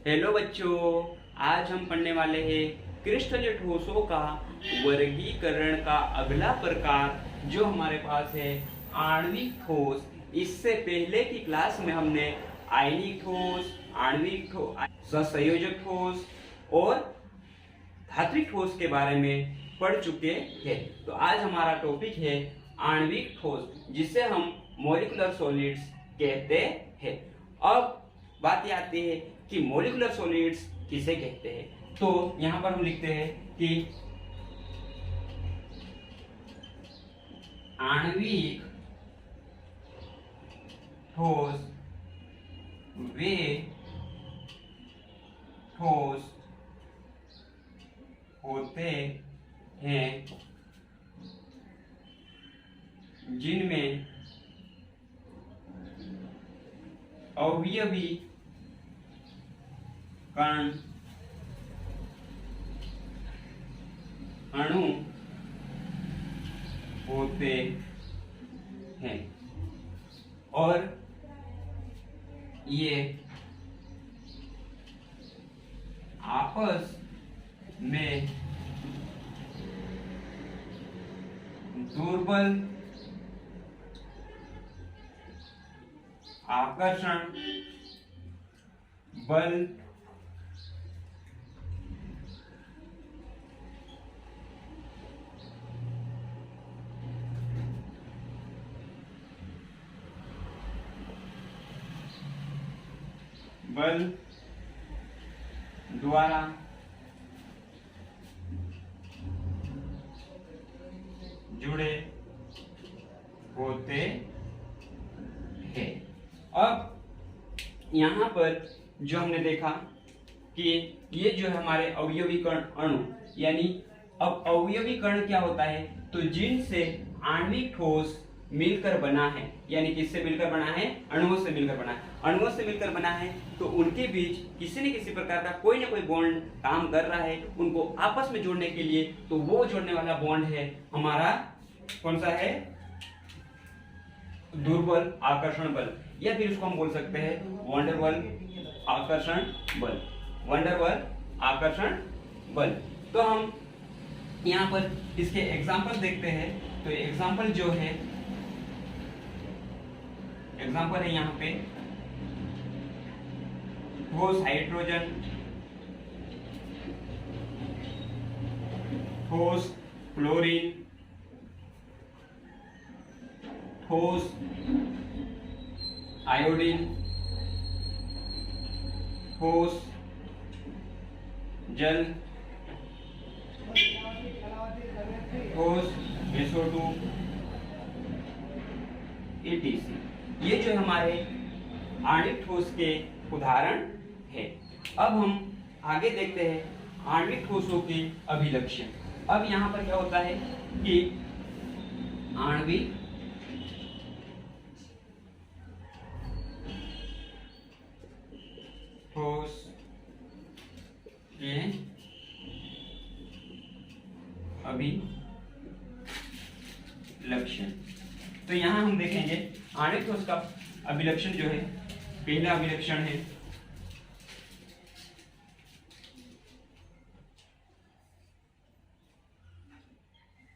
Hello बच्चों, आज हम पढ़ने वाले हैं क्रिस्टलीय ठोसों का वर्गीकरण का अगला प्रकार जो हमारे पास है आणविक ठोस। इससे पहले की क्लास में हमने आयनिक ठोस, आणविक ठोस, सहसंयोजक ठोस और धात्विक ठोस के बारे में पढ़ चुके हैं। तो आज हमारा टॉपिक है आणविक ठोस, जिसे हम मॉलिक्यूलर सॉलिड्स कहते हैं। अब बात ये आती है कि मॉलिक्यूलर सॉलिड्स किसे कहते हैं। तो यहां पर हम लिखते हैं कि आणविक ठोस वे ठोस होते हैं जिनमें अवयवी कण अणु होते हैं और ये आपस में दुर्बल आकर्षण बल द्वारा जुड़े होते हैं। अब यहां पर जो हमने देखा कि ये जो है हमारे अवयवी कण अणु, यानी अब अवयवी कण क्या होता है, तो जिनसे आणविक ठोस मिलकर बना है, यानी किससे मिलकर बना है, अणुओं से मिलकर बना है। अणुओं से मिलकर बना है तो उनके बीच किसी न किसी प्रकार का कोई ना कोई बॉन्ड काम कर रहा है उनको आपस में जोड़ने के लिए। तो वो जोड़ने वाला बॉन्ड है हमारा कौन सा है, दुर्बल आकर्षण बल, या फिर उसको हम बोल सकते हैं वंडरवल आकर्षण बल। वंडरवल आकर्षण बल। तो हम यहाँ पर इसके एग्जाम्पल देखते हैं। तो एग्जाम्पल जो है, एग्जाम्पल है यहाँ पे ठोस हाइड्रोजन, ठोस क्लोरीन, ठोस आयोडीन, ठोस जल, ठोस SO2 etc। ये जो हमारे आणविक ठोस के उदाहरण है। अब हम आगे देखते हैं आणविक ठोसों के अभिलक्षण। अब यहाँ पर क्या होता है कि आणविक ठोस के अभिलक्षण। तो यहाँ हम देखेंगे आणविक ठोस का अभिलक्षण जो है, पहला अभिलक्षण है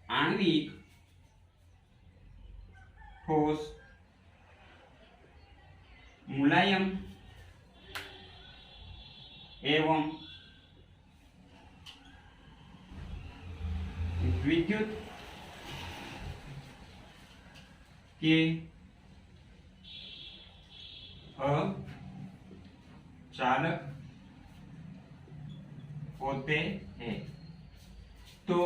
आणविक ठोस मुलायम एवं विद्युत के अचालक होते हैं। तो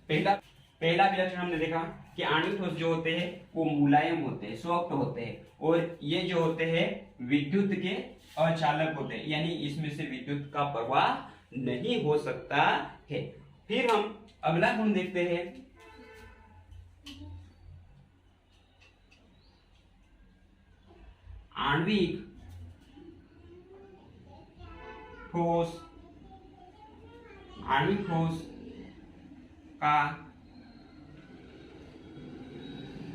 पहला विलक्षण हमने देखा कि आणविक ठोस जो होते हैं वो मुलायम होते हैं, सॉफ्ट होते हैं, और ये जो होते हैं विद्युत के अचालक होते हैं, यानी इसमें से विद्युत का प्रवाह नहीं हो सकता है। फिर हम अगला गुण देखते हैं आणविक ठोस का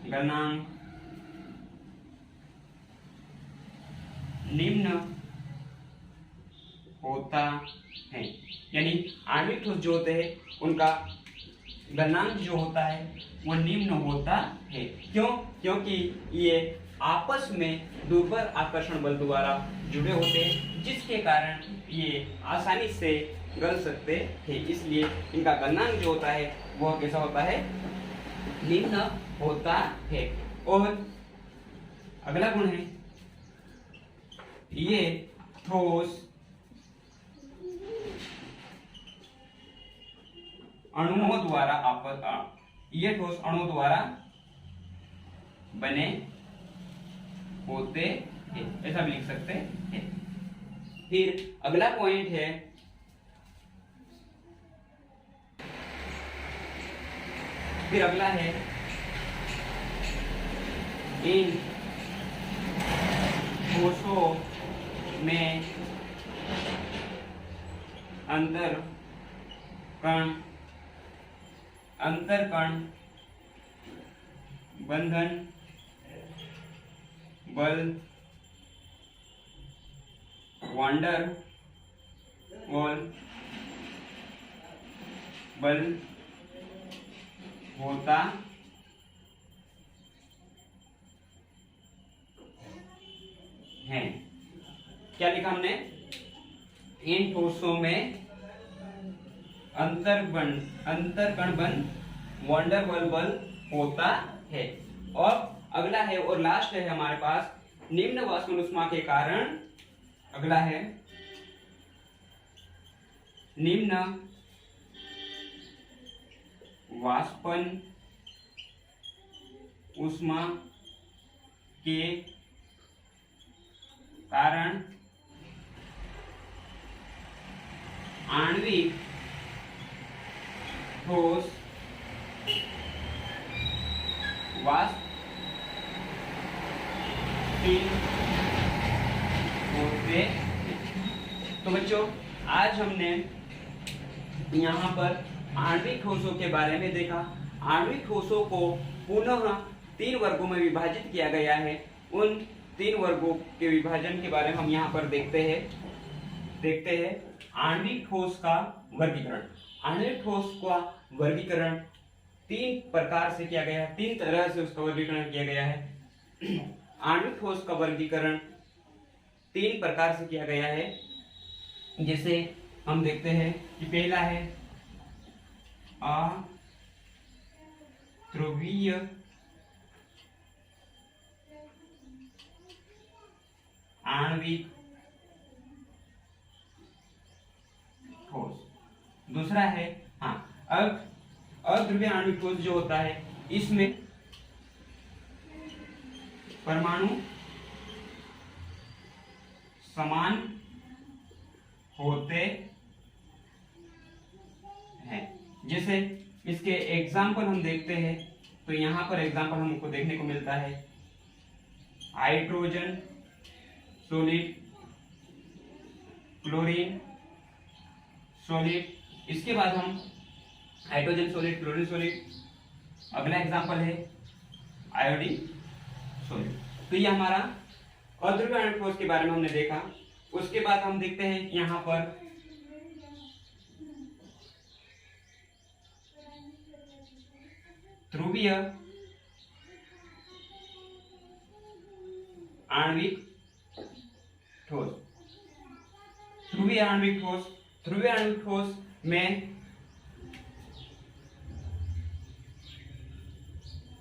गलनांक निम्न होता है। यानी आणविक ठोस जो होते हैं उनका गलनांक जो होता है वो निम्न होता है। क्यों? क्योंकि ये आपस में दुर्बल आकर्षण बल द्वारा जुड़े होते हैं, जिसके कारण ये आसानी से गल सकते हैं। इसलिए इनका गलनांक जो होता है वह कैसा होता है? निम्न होता है। और अगला गुण है ये ठोस अणुओं द्वारा ये ठोस अणुओं द्वारा बने होते हैं, ऐसा भी लिख सकते हैं। फिर अगला पॉइंट है इन ठोसों में अंतर कण बंधन बल वांडर वॉल बल होता है। क्या लिखा हमने? इन ठोसों में अंतरकण बंध वांडर वॉल बल होता है। और अगला है और लास्ट है हमारे पास निम्न वाष्पन ऊष्मा के कारण। अगला है निम्न वाष्पन ऊष्मा के कारण आणविक ठोस वाष्प होते। तो बच्चों आज हमने यहाँ पर आणविक ठोसों के बारे में देखा। आणविक ठोसों को पुनः 3 वर्गों में विभाजित किया गया है। उन 3 वर्गों के विभाजन के बारे में हम यहाँ पर देखते हैं। आणविक ठोस का वर्गीकरण। आणविक ठोस का वर्गीकरण 3 प्रकार से किया गया है, 3 तरह से उसका वर्गीकरण किया गया है। आणविक ठोस का वर्गीकरण 3 प्रकार से किया गया है। जैसे हम देखते हैं कि पहला है अध्रुवीय आणविक ठोस। दूसरा है अध्रुवीय आणविक ठोस जो होता है इसमें परमाणु समान होते हैं। जैसे इसके एग्जाम्पल हम देखते हैं तो यहाँ पर एग्जाम्पल हमको देखने को मिलता है हाइड्रोजन सॉलिड, क्लोरीन सॉलिड। इसके बाद हम हाइड्रोजन सॉलिड, क्लोरीन सॉलिड। अगला एग्जाम्पल है आयोडीन सॉलिड। तो ये हमारा अध्रुवीय आणविक ठोस के बारे में हमने देखा। उसके बाद हम देखते हैं यहाँ पर ध्रुवीय आणविक ठोस। ध्रुवीय आणविक ठोस में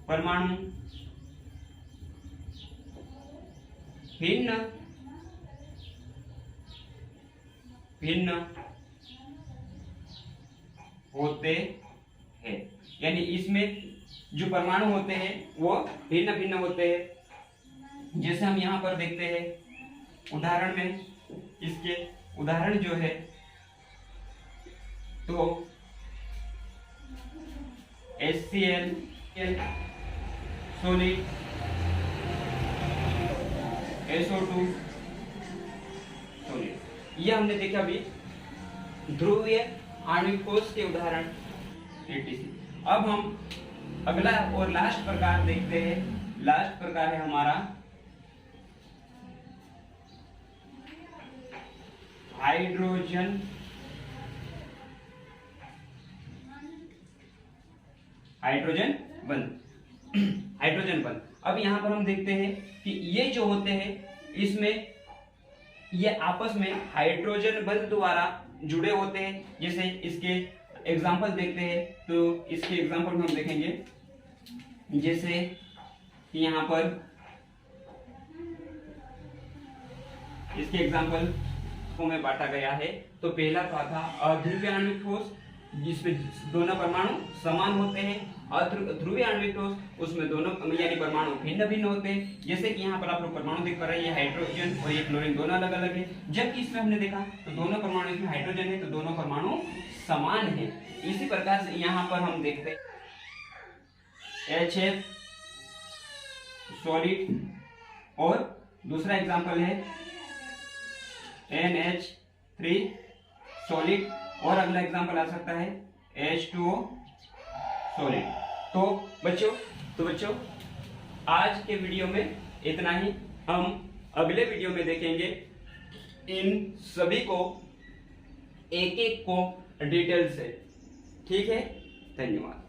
परमाणु भिन्न होते हैं। यानी इसमें जो परमाणु होते हैं वो भिन्न भिन्न होते हैं। जैसे हम यहाँ पर देखते हैं उदाहरण में, इसके उदाहरण जो है तो HCl सॉलिड, SO2 सॉलिड। ये हमने देखा अभी ध्रुवीय आणविक ठोस के उदाहरण etc। अब हम अगला और लास्ट प्रकार देखते हैं। लास्ट प्रकार है हमारा हाइड्रोजन बंध हाइड्रोजन बंध। अब यहां पर हम देखते हैं कि ये जो होते हैं इसमें ये आपस में हाइड्रोजन बंध द्वारा जुड़े होते हैं। जैसे इसके एग्जांपल देखते हैं तो इसके एग्जांपल में हम देखेंगे जैसे यहां पर इसके एग्जांपल को में बांटा गया है। तो पहला तो था अध्रुवीय आणविक ठोस जिसमें दोनों परमाणु समान होते हैं। अध्रुवीय आणविक ठोस उसमें दोनों यानी परमाणु भिन्न भिन्न होते हैं। जैसे कि यहाँ पर आप लोग परमाणु देख पा रहे हैं, ये हाइड्रोजन और ये क्लोरीन दोनों अलग अलग है। जबकि इसमें हमने देखा तो दोनों परमाणु, इसमें हाइड्रोजन है तो दोनों परमाणु समान है। इसी प्रकार से यहाँ पर हम देखते हैं HF सॉलिड और दूसरा एग्जाम्पल है NH3 सॉलिड और अगला एग्जांपल आ सकता है H2O सॉलिड। तो बच्चों आज के वीडियो में इतना ही। हम अगले वीडियो में देखेंगे इन सभी को एक एक को डिटेल से। ठीक है, धन्यवाद।